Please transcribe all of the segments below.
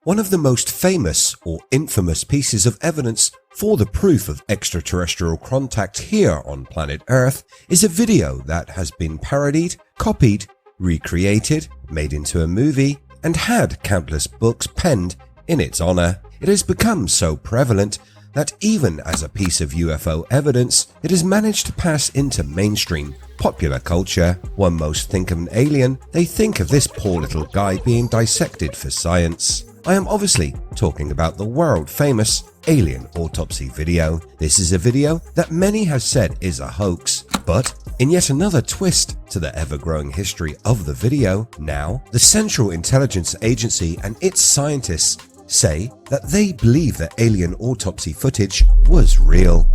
One of the most famous or infamous pieces of evidence for the proof of extraterrestrial contact here on planet Earth is a video that has been parodied, copied, recreated, made into a movie, and had countless books penned in its honor. It has become so prevalent that even as a piece of UFO evidence, it has managed to pass into mainstream popular culture. When most think of an alien, they think of this poor little guy being dissected for science. I am obviously talking about the world-famous Alien Autopsy video. This is a video that many have said is a hoax, but in yet another twist to the ever-growing history of the video, now the Central Intelligence Agency and its scientists say that they believe the alien autopsy footage was real.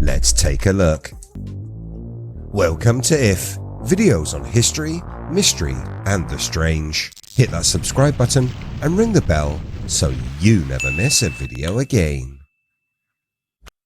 Let's take a look. Welcome to IF, videos on history, mystery, and the strange. Hit that subscribe button and ring the bell so you never miss a video again.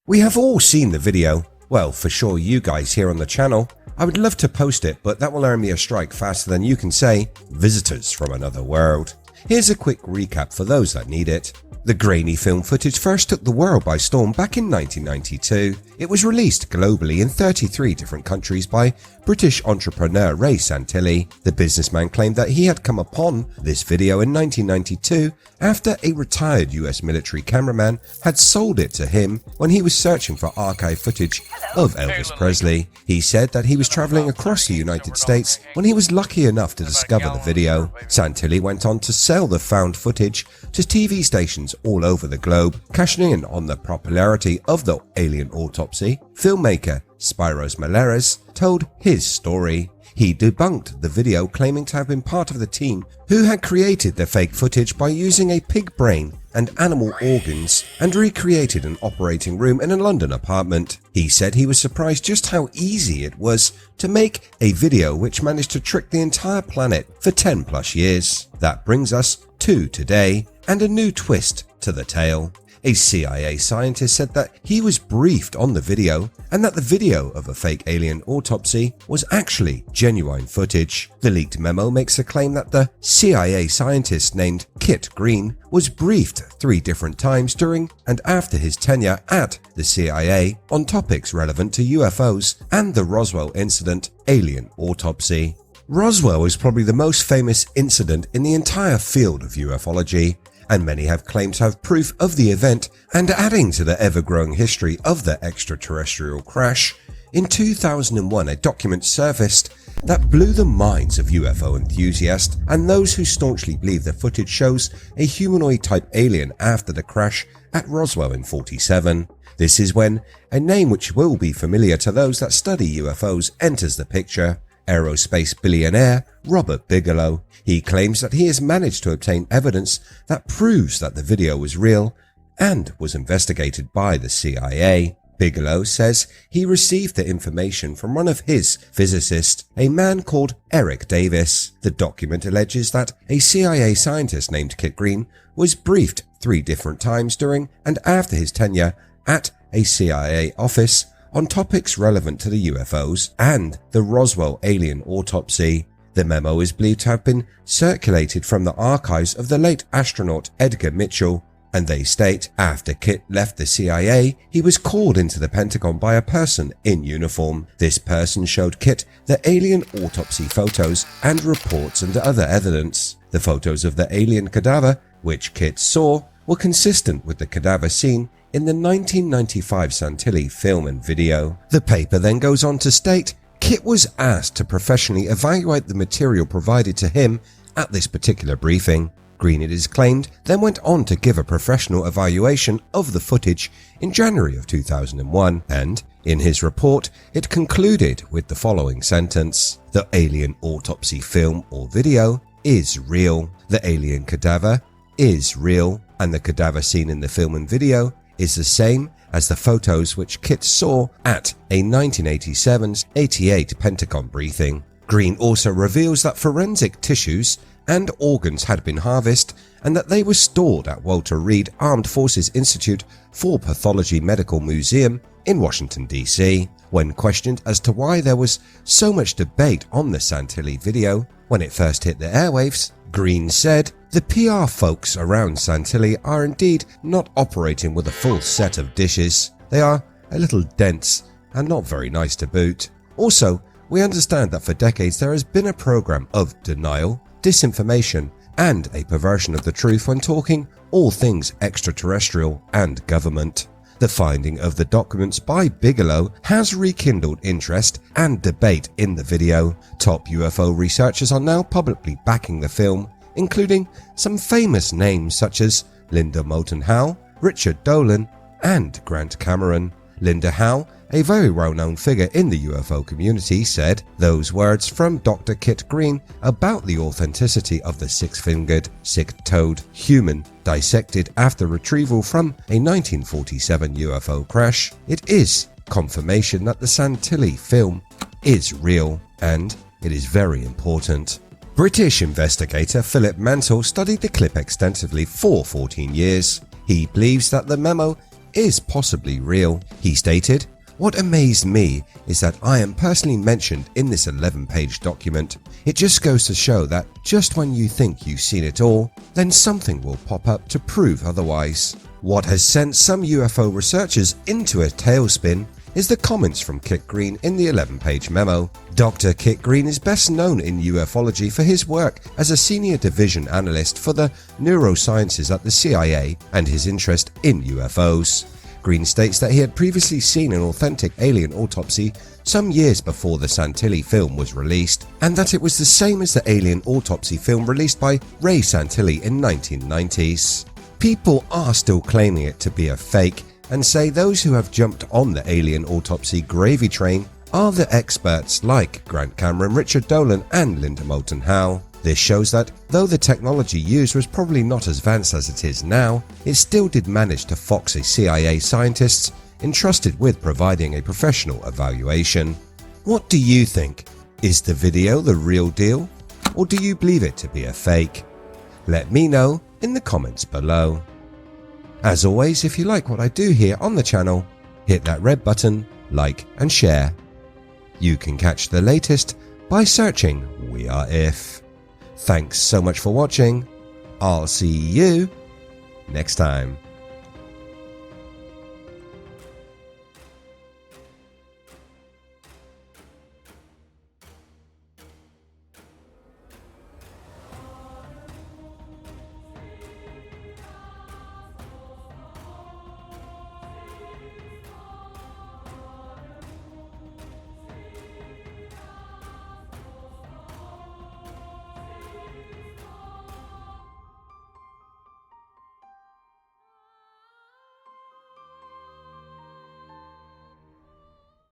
We have all seen the video. Well, for sure you guys here on the channel. I would love to post it, but that will earn me a strike faster than you can say visitors from another world. Here's a quick recap for those that need it. The grainy film footage first took the world by storm back in 1992. It was released globally in 33 different countries by British entrepreneur Ray Santilli. The businessman claimed that he had come upon this video in 1992 after a retired US military cameraman had sold it to him when he was searching for archive footage of Elvis Presley. He said that he was traveling across the United States when he was lucky enough to discover the video. Santilli went on to sell the found footage to TV stations all over the globe, cashing in on the popularity of the Alien Autopsy. Filmmaker Spiros Malleres told his story. He debunked the video, claiming to have been part of the team who had created the fake footage by using a pig brain and animal organs and recreated an operating room in a London apartment. He said he was surprised just how easy it was to make a video which managed to trick the entire planet for 10 plus years. That brings us to today and a new twist to the tale. A CIA scientist said that he was briefed on the video and that the video of a fake alien autopsy was actually genuine footage. The leaked memo makes a claim that the CIA scientist named Kit Green was briefed 3 different times during and after his tenure at the CIA on topics relevant to UFOs and the Roswell incident Alien Autopsy. Roswell is probably the most famous incident in the entire field of ufology, and many have claimed to have proof of the event. And adding to the ever-growing history of the extraterrestrial crash, in 2001 a document surfaced that blew the minds of UFO enthusiasts and those who staunchly believe the footage shows a humanoid-type alien after the crash at Roswell in '47. This is when a name which will be familiar to those that study UFOs enters the picture. Aerospace billionaire Robert Bigelow. He claims that he has managed to obtain evidence that proves that the video was real and was investigated by the CIA. Bigelow says he received the information from one of his physicists, a man called Eric Davis. The document alleges that a CIA scientist named Kit Green was briefed 3 different times during and after his tenure at a CIA office on topics relevant to the UFOs and the Roswell alien autopsy. The memo is believed to have been circulated from the archives of the late astronaut Edgar Mitchell, and they state after Kit left the CIA, he was called into the Pentagon by a person in uniform. This person showed Kit the alien autopsy photos and reports and other evidence. The photos of the alien cadaver, which Kit saw, were consistent with the cadaver seen in the 1995 Santilli film and video. The paper then goes on to state Kit was asked to professionally evaluate the material provided to him at this particular briefing. Green, it is claimed, then went on to give a professional evaluation of the footage in January of 2001, and in his report it concluded with the following sentence: "The alien autopsy film or video is real. The alien cadaver is real, and the cadaver seen in the film and video is the same as the photos which Kit saw at a 1987-88 Pentagon briefing." Green also reveals that forensic tissues and organs had been harvested and that they were stored at Walter Reed Armed Forces Institute for Pathology Medical Museum in Washington, D.C. When questioned as to why there was so much debate on the Santilli video when it first hit the airwaves, Green said, "The PR folks around Santilli are indeed not operating with a full set of dishes. They are a little dense and not very nice to boot. Also, we understand that for decades there has been a program of denial, disinformation, and a perversion of the truth when talking all things extraterrestrial and government. The finding of the documents by Bigelow has rekindled interest and debate in the video. Top UFO researchers are now publicly backing the film, including some famous names such as Linda Moulton Howe, Richard Dolan, and Grant Cameron. Linda Howe, a very well-known figure in the UFO community, said those words from Dr. Kit Green about the authenticity of the six-fingered, six-toed human dissected after retrieval from a 1947 UFO crash. It is confirmation that the Santilli film is real, and it is very important. British investigator Philip Mantle studied the clip extensively for 14 years. He believes that the memo is possibly real. He stated, "What amazed me is that I am personally mentioned in this 11-page document. It just goes to show that just when you think you've seen it all, then something will pop up to prove otherwise." What has sent some UFO researchers into a tailspin is the comments from Kit Green in the 11-page memo. Dr. Kit Green is best known in ufology for his work as a senior division analyst for the neurosciences at the CIA and his interest in UFOs. Green states that he had previously seen an authentic alien autopsy some years before the Santilli film was released, and that it was the same as the Alien Autopsy film released by Ray Santilli in 1990s. People are still claiming it to be a fake, and say those who have jumped on the Alien Autopsy gravy train are the experts like Grant Cameron, Richard Dolan, and Linda Moulton Howe. This shows that though the technology used was probably not as advanced as it is now, it still did manage to fox a CIA scientist entrusted with providing a professional evaluation. What do you think? Is the video the real deal, or do you believe it to be a fake? Let me know in the comments below. As always, if you like what I do here on the channel, hit that red button, like and share. You can catch the latest by searching We Are If. Thanks so much for watching. I'll see you next time.